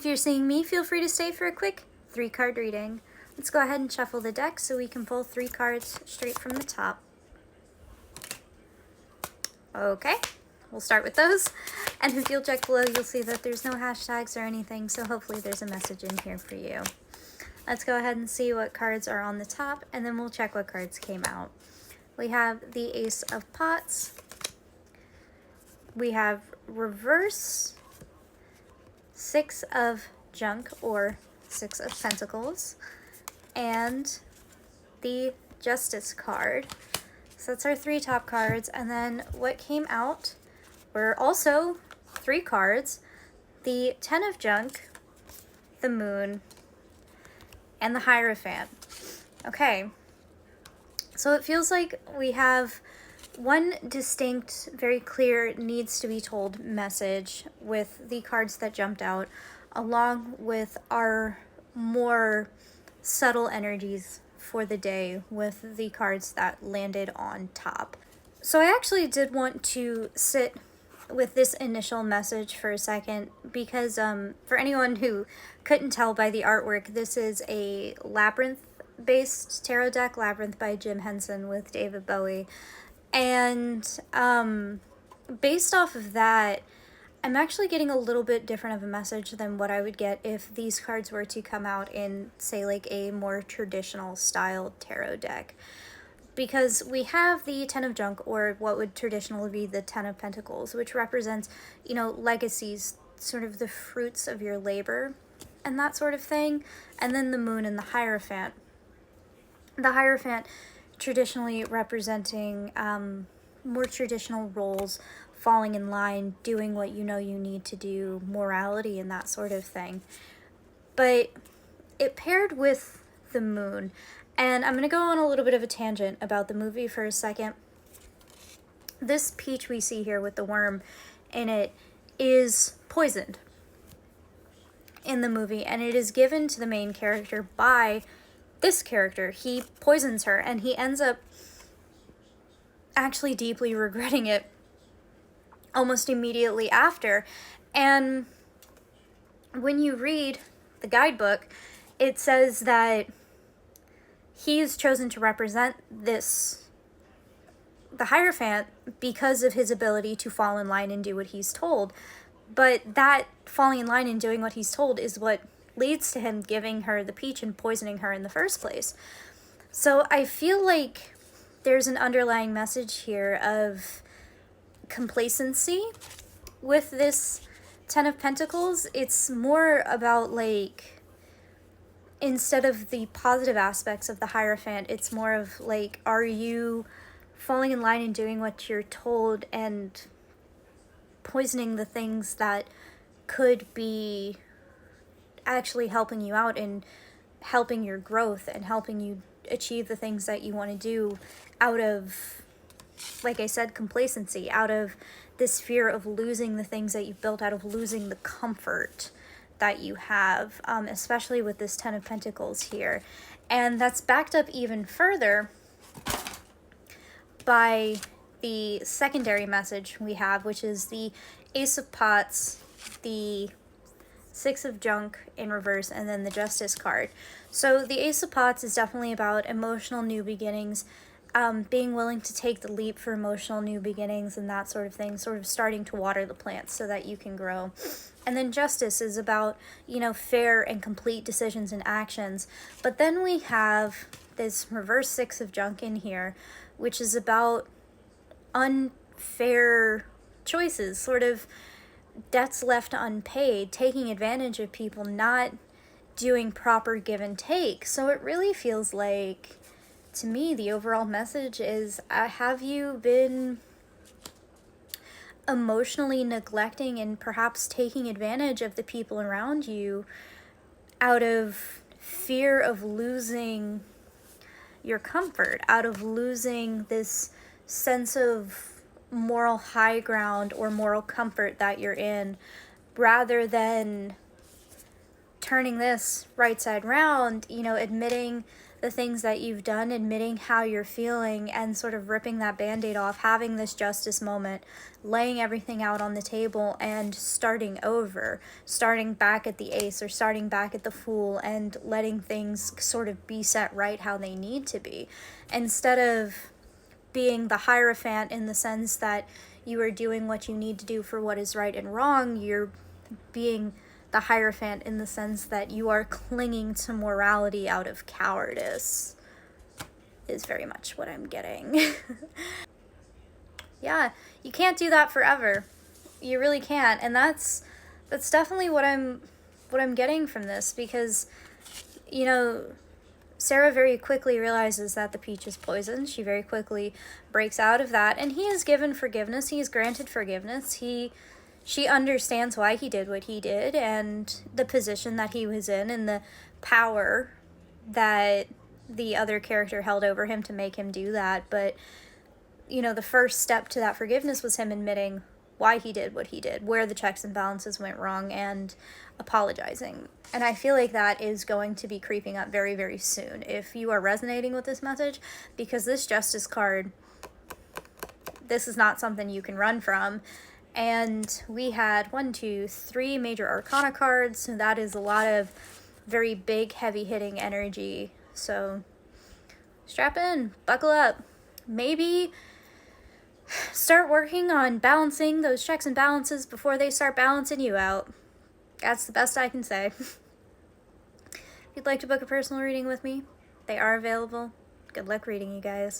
If you're seeing me, feel free to stay for a quick 3-card reading. Let's go ahead and shuffle the deck so we can pull 3 cards straight from the top. Okay, we'll start with those. And if you'll check below, you'll see that there's no hashtags or anything, so hopefully there's a message in here for you. Let's go ahead and see what cards are on the top, and then we'll check what cards came out. We have the Ace of Pots. We have Reverse, 6 of Junk, or 6 of Pentacles, and the Justice card. So that's our 3 top cards, and then what came out were also 3 cards, the 10 of Junk, the Moon, and the Hierophant. Okay, so it feels like we have one distinct, very clear, needs to be told message with the cards that jumped out, along with our more subtle energies for the day with the cards that landed on top. So I actually did want to sit with this initial message for a second because for anyone who couldn't tell by the artwork, this is a Labyrinth based tarot deck, Labyrinth by Jim Henson with David Bowie. And based off of that, I'm actually getting a little bit different of a message than what I would get if these cards were to come out in, say, like a more traditional style tarot deck. Because we have the 10 of Junk, or what would traditionally be the 10 of Pentacles, which represents, you know, legacies, sort of the fruits of your labor and that sort of thing. And then the Moon and the Hierophant. The Hierophant traditionally representing more traditional roles, falling in line, doing what you know you need to do, morality and that sort of thing. But it paired with the Moon, and I'm going to go on a little bit of a tangent about the movie for a second. This peach we see here with the worm in it is poisoned in the movie, and it is given to the main character by this character. He poisons her, and he ends up actually deeply regretting it almost immediately after. And when you read the guidebook, it says that he is chosen to represent the Hierophant because of his ability to fall in line and do what he's told. But that falling in line and doing what he's told is what leads to him giving her the peach and poisoning her in the first place. So I feel like there's an underlying message here of complacency with this 10 of Pentacles. It's more about, like, instead of the positive aspects of the Hierophant, it's more of like, are you falling in line and doing what you're told and poisoning the things that could be actually helping you out and helping your growth and helping you achieve the things that you want to do out of, like I said, complacency, out of this fear of losing the things that you've built, out of losing the comfort that you have, especially with this 10 of Pentacles here. And that's backed up even further by the secondary message we have, which is the Ace of Pots, the 6 of Junk in reverse, and then the Justice card. So the Ace of Pots is definitely about emotional new beginnings, being willing to take the leap for emotional new beginnings and that sort of thing, sort of starting to water the plants so that you can grow. And then Justice is about, you know, fair and complete decisions and actions. But then we have this reverse 6 of Junk in here, which is about unfair choices, sort of debts left unpaid, taking advantage of people, not doing proper give and take. So it really feels like, to me, the overall message is, have you been emotionally neglecting and perhaps taking advantage of the people around you out of fear of losing your comfort, out of losing this sense of moral high ground or moral comfort that you're in, rather than turning this right side round, you know, admitting the things that you've done, admitting how you're feeling, and sort of ripping that band-aid off, having this justice moment, laying everything out on the table and starting over, starting back at the ace or starting back at the fool, and letting things sort of be set right how they need to be, instead of being the Hierophant in the sense that you are doing what you need to do for what is right and wrong. You're being the Hierophant in the sense that you are clinging to morality out of cowardice, is very much what I'm getting. Yeah, you can't do that forever. You really can't. And that's definitely what I'm getting from this, because, you know, Sarah very quickly realizes that the peach is poisoned. She very quickly breaks out of that, and he is given forgiveness. He is granted forgiveness. She understands why he did what he did, and the position that he was in, and the power that the other character held over him to make him do that. But, you know, the first step to that forgiveness was him admitting why he did what he did, where the checks and balances went wrong, and apologizing. And I feel like that is going to be creeping up very, very soon if you are resonating with this message, because this Justice card, this is not something you can run from. And we had 1, 2, 3 major arcana cards, so that is a lot of very big, heavy hitting energy. So strap in, buckle up. Maybe start working on balancing those checks and balances before they start balancing you out. That's the best I can say. If you'd like to book a personal reading with me, they are available. Good luck reading, you guys.